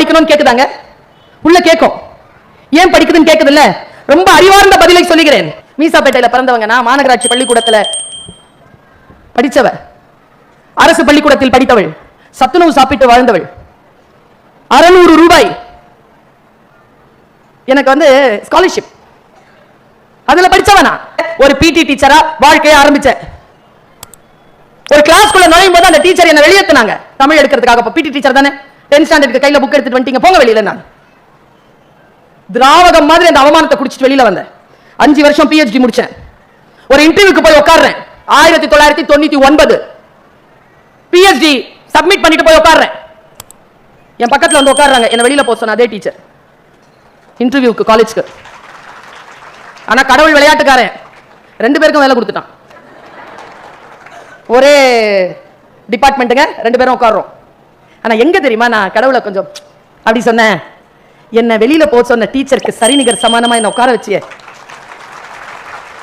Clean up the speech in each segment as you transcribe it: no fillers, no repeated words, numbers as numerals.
படிக்கணும்னு கேக்குதாங்க? உள்ள கேட்கும். ஏன் படிக்குதுன்னு கேக்குது இல்ல? ரொம்ப அறிவார்ந்த பதிலை சொல்லுகிறேன். மீசாப்பேட்டையில பிறந்தவங்க. நான் மாநகராட்சி பள்ளிக்கூடத்துல படிச்சவ, அரசு பள்ளிக்கூடத்தில் படித்தவள், சத்துணவு சாப்பிட்டு வாழ்ந்தவள். 600 ரூபாய் எனக்கு வந்து ஸ்காலர்ஷிப். அதுல படிச்சவனா ஒரு பிடி டீச்சரா வாழ்க்கையை ஆரம்பிச்சேன். ஒரு கிளாஸ்க்குள்ள நுழையும் போது அந்த டீச்சர் என்ன வெளியேத்துனாங்க தமிழ் எடுக்கிறதுக்காக. பிடி டீச்சர் தானே, 10th ஸ்டாண்டர்டுக்கு கையில புக் எடுத்துட்டு வந்துட்டீங்க, போங்க வெளியில. நான் திராவகம் மாதிரி அந்த அவமானத்தை குடிச்சிட்டு வெளியில வந்தேன். 5 வருஷம் PhD முடிச்சேன். ஒரு இன்டர்வியூக்கு போய் உட்கார்றேன். 1999 PhD சப்மிட் பண்ணிட்டு போய் உட்கார்றேன். என் பக்கத்துல வந்து உட்கார்றாங்க. என்ன வெளியில போக சொன்ன அதே டீச்சர் இன்டர்வியூக்கு காலேஜ்க்கு. ஆனா கடவுள் விளையாட்டுக்காரன், 2 பேருக்கும் வேலை கொடுத்துட்டான். ஒரே டிபார்ட்மெண்ட்டுங்க, 2 பேரும் உட்கார்றோம். ஆனா எங்க தெரியுமா நான் கடவுளை கொஞ்சம் அப்படி சொன்னேன். என்ன வெளியில போக சொன்ன டீச்சருக்கு சரிநிகர் சமானமா என்ன உட்கார வச்சிய.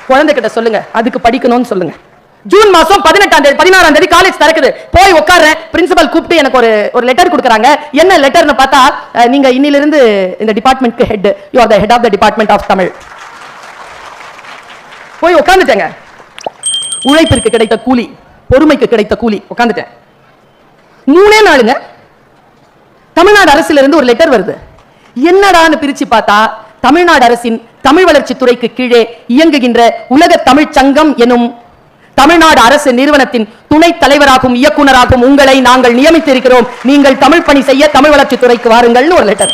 குழந்தைகிட்ட சொல்லுங்க அதுக்கு படிக்கணும்னு சொல்லுங்க. ஜூன் மாசம் 18ஆம் தேதி 16ஆம் தேதி காலேஜ் திறக்குது. போய் உட்கார்றேன். பிரின்சிபல் கூப்பிட்டு எனக்கு ஒரு லெட்டர் கொடுக்குறாங்க. என்ன லெட்டர்னு பார்த்தா, நீங்க இன்னிலிருந்து இந்த டிபார்ட்மெண்ட்க்கு head, you are the head of the department of Tamil. போய் உட்கார்ந்துட்டேங்க. உழைப்பிற்கு கிடைத்த கூலி, பொறுமைக்கு கிடைத்த கூலி. உட்கார்ந்துட்டேன். 3 நாளுங்க தமிழ்நாடு அரசில் இருந்து ஒரு லெட்டர் வருது. என்னடான்னு பிரிச்சு பார்த்தா, தமிழ்நாடு அரசின் தமிழ் வளர்ச்சி துறைக்கு கீழே இயங்குகின்ற உலக தமிழ் சங்கம் எனும் தமிழ்நாடு அரசு நிறுவனத்தின் துணைத் தலைவராகவும் இயக்குநராகவும் உங்களை நாங்கள் நியமித்திருக்கிறோம். நீங்கள் தமிழ் பணி செய்ய தமிழ் வளர்ச்சி துறைக்கு வாருங்கள்னு ஒரு லெட்டர்.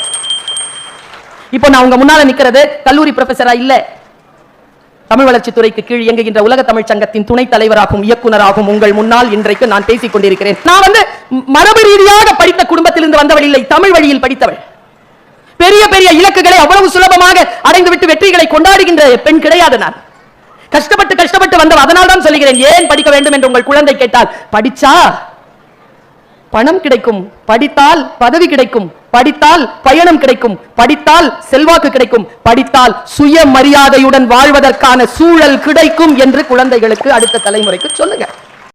இப்போ நான் உங்க முன்னால நிக்கிறது கல்லூரி ப்ரொஃபஸரா இல்ல, தமிழ் வளர்ச்சி துறைக்கு கீழ் இயங்குகின்ற உலக தமிழ் சங்கத்தின் துணைத் தலைவராகவும் இயக்குநராகவும் உங்கள் முன்னால் இன்றைக்கு நான் பேசிக் கொண்டிருக்கிறேன். நான் வந்து மரபு ரீதியாக படித்த குடும்பத்திலிருந்து வந்தவள் இல்லை, தமிழ் வழியில் படித்தவள். பெரிய பெரிய இலக்குகளை அவ்வளவு சுலபமாக அடைந்துவிட்டு வெற்றிகளை கொண்டாடுகின்ற பெண் கிடையாது நான். கஷ்டப்பட்டு வந்தவள். அதனால் தான் சொல்லுகிறேன், ஏன் படிக்க வேண்டும் என்று உங்கள் குழந்தை கேட்டால், படிச்சா பணம் கிடைக்கும், படித்தால் பதவி கிடைக்கும், படித்தால் பயணம் கிடைக்கும், படித்தால் செல்வாக்கு கிடைக்கும், படித்தால் சுயமரியாதையுடன் வாழ்வதற்கான சூழல் கிடைக்கும் என்று குழந்தைகளுக்கு, அடுத்த தலைமுறைக்கு சொல்லுங்க.